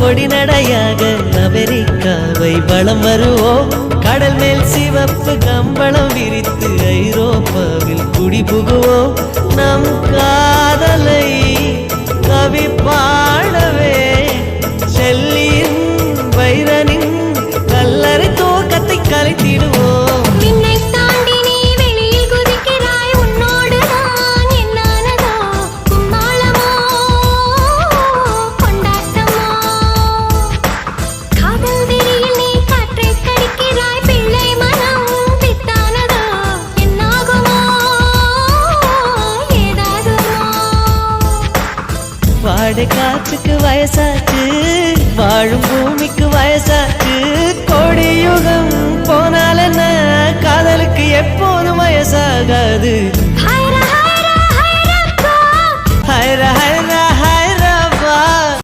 பொடிநடையாக அமெரிக்காவை வலம் வருவோம். கடல் மேல் சிவப்பு கம்பளம் விரித்து ஐரோப்பாவில் குடிபுகுவோம். நம் காதலை கவி பாடவே செல்லியின் வைரனின் கல்லறை தோக்கத்தை கலைத்திடுவோம். வாடை காற்றுக்கு வயசாச்சு, வாழும் பூமிக்கு வயசாச்சு. கோடி யுகம் போனால என்ன, காதலுக்கு எப்போதும் வயசாகாது.